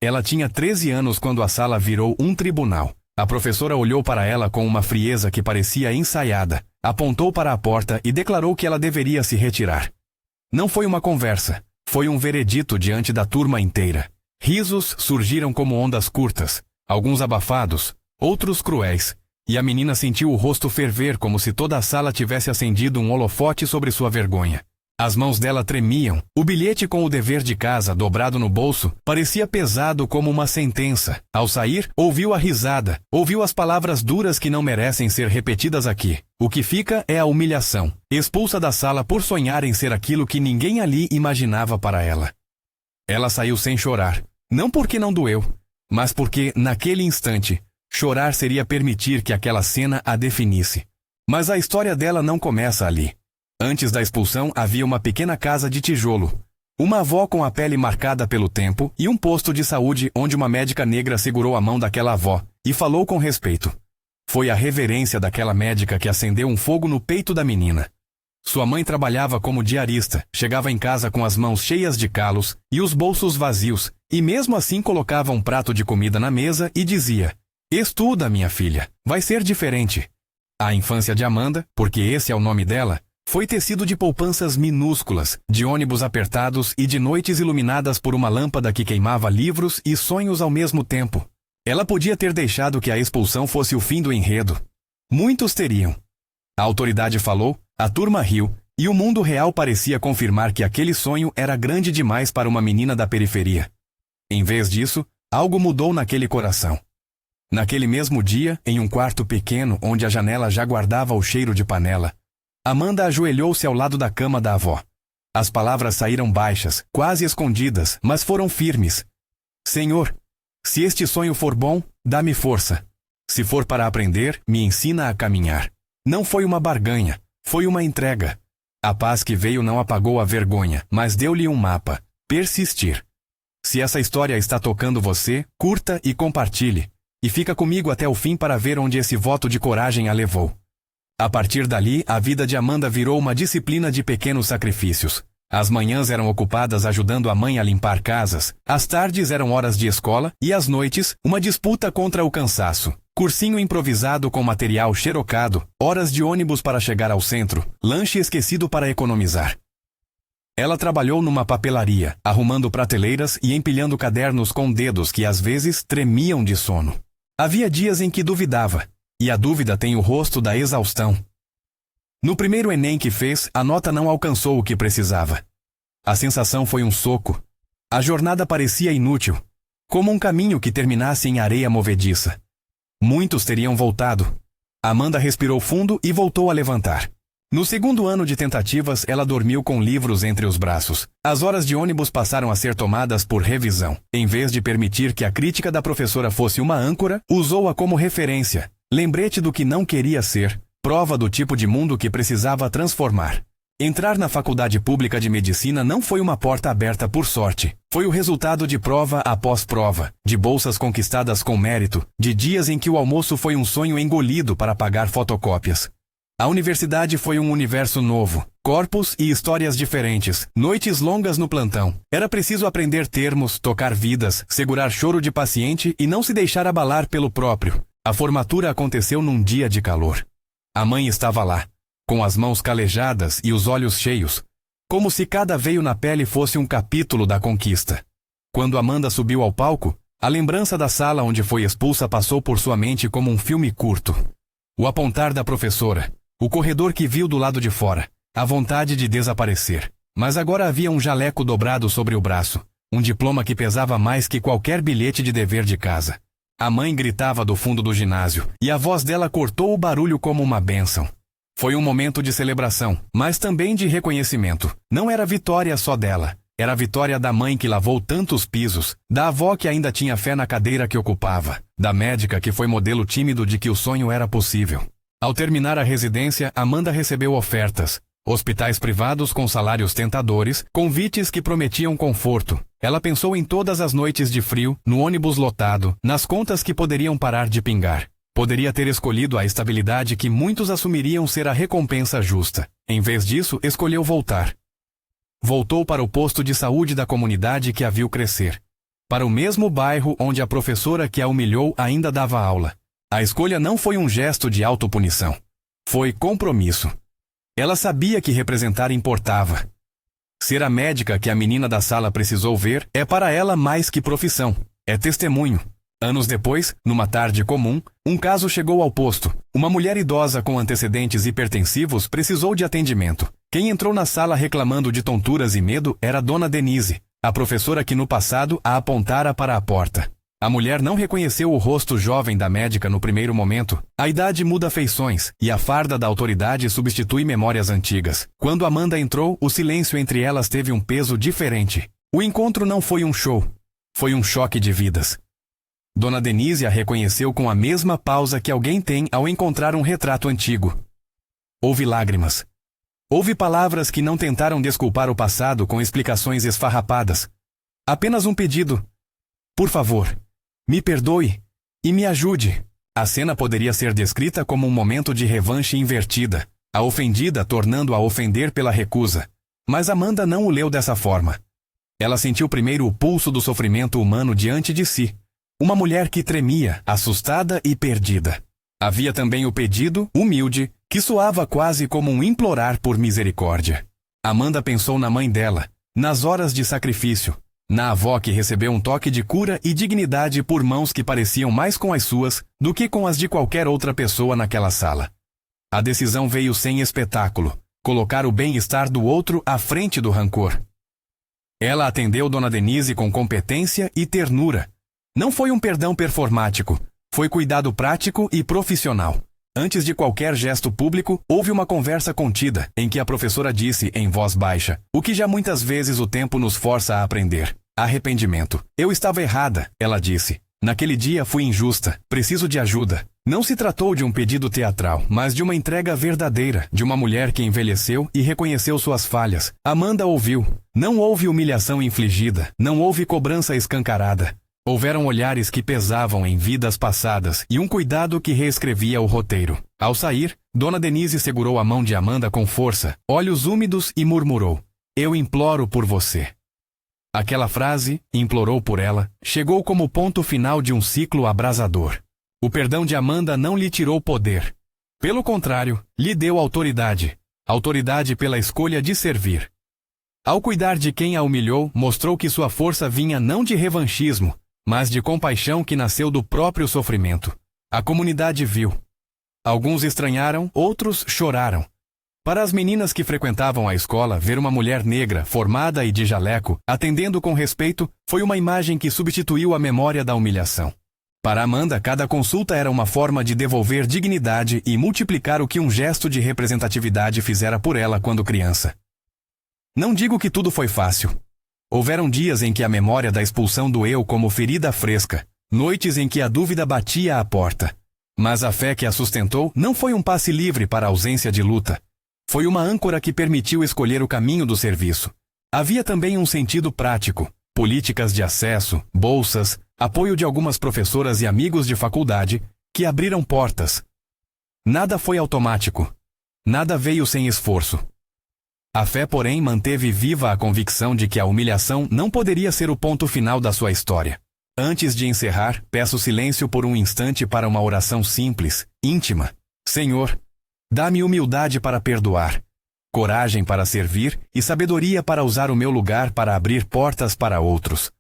Ela tinha 13 anos quando a sala virou um tribunal. A professora olhou para ela com uma frieza que parecia ensaiada, apontou para a porta e declarou que ela deveria se retirar. Não foi uma conversa, foi um veredito diante da turma inteira. Risos surgiram como ondas curtas, alguns abafados, outros cruéis, e a menina sentiu o rosto ferver como se toda a sala tivesse acendido um holofote sobre sua vergonha. As mãos dela tremiam, o bilhete com o dever de casa dobrado no bolso parecia pesado como uma sentença. Ao sair, ouviu a risada, ouviu as palavras duras que não merecem ser repetidas aqui. O que fica é a humilhação, expulsa da sala por sonhar em ser aquilo que ninguém ali imaginava para ela. Ela saiu sem chorar, não porque não doeu, mas porque, naquele instante, chorar seria permitir que aquela cena a definisse. Mas a história dela não começa ali. Antes da expulsão havia uma pequena casa de tijolo, uma avó com a pele marcada pelo tempo e um posto de saúde onde uma médica negra segurou a mão daquela avó e falou com respeito. Foi a reverência daquela médica que acendeu um fogo no peito da menina. Sua mãe trabalhava como diarista, chegava em casa com as mãos cheias de calos e os bolsos vazios, e mesmo assim colocava um prato de comida na mesa e dizia: "Estuda, minha filha, vai ser diferente." A infância de Amanda, porque esse é o nome dela, foi tecido de poupanças minúsculas, de ônibus apertados e de noites iluminadas por uma lâmpada que queimava livros e sonhos ao mesmo tempo. Ela podia ter deixado que a expulsão fosse o fim do enredo. Muitos teriam. A autoridade falou, a turma riu, e o mundo real parecia confirmar que aquele sonho era grande demais para uma menina da periferia. Em vez disso, algo mudou naquele coração. Naquele mesmo dia, em um quarto pequeno onde a janela já guardava o cheiro de panela, Amanda ajoelhou-se ao lado da cama da avó. As palavras saíram baixas, quase escondidas, mas foram firmes. "Senhor, se este sonho for bom, dá-me força. Se for para aprender, me ensina a caminhar." Não foi uma barganha, foi uma entrega. A paz que veio não apagou a vergonha, mas deu-lhe um mapa: persistir. Se essa história está tocando você, curta e compartilhe. E fica comigo até o fim para ver onde esse voto de coragem a levou. A partir dali, a vida de Amanda virou uma disciplina de pequenos sacrifícios. As manhãs eram ocupadas ajudando a mãe a limpar casas, as tardes eram horas de escola e as noites, uma disputa contra o cansaço. Cursinho improvisado com material xerocado, horas de ônibus para chegar ao centro, lanche esquecido para economizar. Ela trabalhou numa papelaria, arrumando prateleiras e empilhando cadernos com dedos que às vezes tremiam de sono. Havia dias em que duvidava. E a dúvida tem o rosto da exaustão. No primeiro Enem que fez, a nota não alcançou o que precisava. A sensação foi um soco. A jornada parecia inútil, como um caminho que terminasse em areia movediça. Muitos teriam voltado. Amanda respirou fundo e voltou a levantar. No segundo ano de tentativas, ela dormiu com livros entre os braços. As horas de ônibus passaram a ser tomadas por revisão. Em vez de permitir que a crítica da professora fosse uma âncora, usou-a como referência. Lembrete do que não queria ser, prova do tipo de mundo que precisava transformar. Entrar na faculdade pública de medicina não foi uma porta aberta por sorte. Foi o resultado de prova após prova, de bolsas conquistadas com mérito, de dias em que o almoço foi um sonho engolido para pagar fotocópias. A universidade foi um universo novo, corpos e histórias diferentes, noites longas no plantão. Era preciso aprender termos, tocar vidas, segurar choro de paciente e não se deixar abalar pelo próprio. A formatura aconteceu num dia de calor. A mãe estava lá, com as mãos calejadas e os olhos cheios, como se cada veio na pele fosse um capítulo da conquista. Quando Amanda subiu ao palco, a lembrança da sala onde foi expulsa passou por sua mente como um filme curto. O apontar da professora, o corredor que viu do lado de fora, a vontade de desaparecer. Mas agora havia um jaleco dobrado sobre o braço, um diploma que pesava mais que qualquer bilhete de dever de casa. A mãe gritava do fundo do ginásio, e a voz dela cortou o barulho como uma bênção. Foi um momento de celebração, mas também de reconhecimento. Não era vitória só dela, era a vitória da mãe que lavou tantos pisos, da avó que ainda tinha fé na cadeira que ocupava, da médica que foi modelo tímido de que o sonho era possível. Ao terminar a residência, Amanda recebeu ofertas. Hospitais privados com salários tentadores, convites que prometiam conforto. Ela pensou em todas as noites de frio, no ônibus lotado, nas contas que poderiam parar de pingar. Poderia ter escolhido a estabilidade que muitos assumiriam ser a recompensa justa. Em vez disso, escolheu voltar. Voltou para o posto de saúde da comunidade que a viu crescer. para o mesmo bairro onde a professora que a humilhou ainda dava aula. A escolha não foi um gesto de autopunição. Foi compromisso. Ela sabia que representar importava. Ser a médica que a menina da sala precisou ver é para ela mais que profissão. É testemunho. Anos depois, numa tarde comum, um caso chegou ao posto. Uma mulher idosa com antecedentes hipertensivos precisou de atendimento. Quem entrou na sala reclamando de tonturas e medo era Dona Denise, a professora que no passado a apontara para a porta. A mulher não reconheceu o rosto jovem da médica no primeiro momento. A idade muda feições, e a farda da autoridade substitui memórias antigas. Quando Amanda entrou, o silêncio entre elas teve um peso diferente. O encontro não foi um show. Foi um choque de vidas. Dona Denise a reconheceu com a mesma pausa que alguém tem ao encontrar um retrato antigo. Houve lágrimas. Houve palavras que não tentaram desculpar o passado com explicações esfarrapadas. Apenas um pedido. Por favor, me perdoe e me ajude. A cena poderia ser descrita como um momento de revanche invertida, a ofendida tornando a ofender pela recusa. Mas Amanda não o leu dessa forma. Ela sentiu primeiro o pulso do sofrimento humano diante de si. Uma mulher que tremia, assustada e perdida. Havia também o pedido, humilde, que soava quase como um implorar por misericórdia. Amanda pensou na mãe dela, nas horas de sacrifício, na avó que recebeu um toque de cura e dignidade por mãos que pareciam mais com as suas do que com as de qualquer outra pessoa naquela sala. A decisão veio sem espetáculo, colocar o bem-estar do outro à frente do rancor. Ela atendeu Dona Denise com competência e ternura. Não foi um perdão performático, foi cuidado prático e profissional. Antes de qualquer gesto público, houve uma conversa contida, em que a professora disse em voz baixa, o que já muitas vezes o tempo nos força a aprender. Arrependimento. Eu estava errada, ela disse. Naquele dia fui injusta, preciso de ajuda. Não se tratou de um pedido teatral, mas de uma entrega verdadeira, de uma mulher que envelheceu e reconheceu suas falhas. Amanda ouviu. Não houve humilhação infligida, não houve cobrança escancarada. Houveram olhares que pesavam em vidas passadas e um cuidado que reescrevia o roteiro. Ao sair, Dona Denise segurou a mão de Amanda com força, olhos úmidos e murmurou, eu imploro por você. Aquela frase, implorou por ela, chegou como ponto final de um ciclo abrasador. O perdão de Amanda não lhe tirou poder. Pelo contrário, lhe deu autoridade. Autoridade pela escolha de servir. Ao cuidar de quem a humilhou, mostrou que sua força vinha não de revanchismo, mas de compaixão que nasceu do próprio sofrimento. A comunidade viu. Alguns estranharam, outros choraram. Para as meninas que frequentavam a escola, ver uma mulher negra, formada e de jaleco, atendendo com respeito, foi uma imagem que substituiu a memória da humilhação. Para Amanda, cada consulta era uma forma de devolver dignidade e multiplicar o que um gesto de representatividade fizera por ela quando criança. Não digo que tudo foi fácil. Houveram dias em que a memória da expulsão doeu como ferida fresca, noites em que a dúvida batia à porta. Mas a fé que a sustentou não foi um passe livre para a ausência de luta. Foi uma âncora que permitiu escolher o caminho do serviço. Havia também um sentido prático, políticas de acesso, bolsas, apoio de algumas professoras e amigos de faculdade, que abriram portas. Nada foi automático. Nada veio sem esforço. A fé, porém, manteve viva a convicção de que a humilhação não poderia ser o ponto final da sua história. Antes de encerrar, peço silêncio por um instante para uma oração simples, íntima. Senhor, dá-me humildade para perdoar, coragem para servir e sabedoria para usar o meu lugar para abrir portas para outros.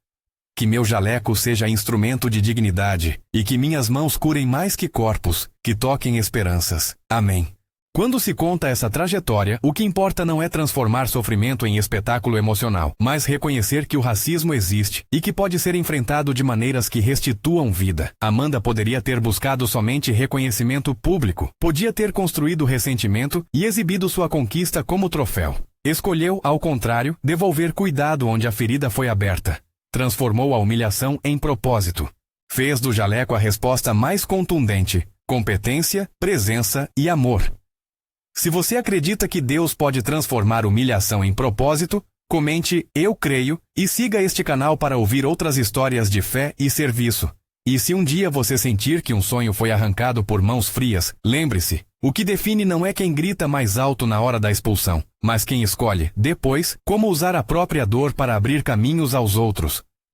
Que meu jaleco seja instrumento de dignidade e que minhas mãos curem mais que corpos, que toquem esperanças. Amém. Quando se conta essa trajetória, o que importa não é transformar sofrimento em espetáculo emocional, mas reconhecer que o racismo existe e que pode ser enfrentado de maneiras que restituam vida. Amanda poderia ter buscado somente reconhecimento público, podia ter construído ressentimento e exibido sua conquista como troféu. Escolheu, ao contrário, devolver cuidado onde a ferida foi aberta. Transformou a humilhação em propósito. Fez do jaleco a resposta mais contundente: competência, presença e amor. Se você acredita que Deus pode transformar humilhação em propósito, comente "Eu creio" e siga este canal para ouvir outras histórias de fé e serviço. E se um dia você sentir que um sonho foi arrancado por mãos frias, lembre-se, o que define não é quem grita mais alto na hora da expulsão, mas quem escolhe, depois, como usar a própria dor para abrir caminhos aos outros.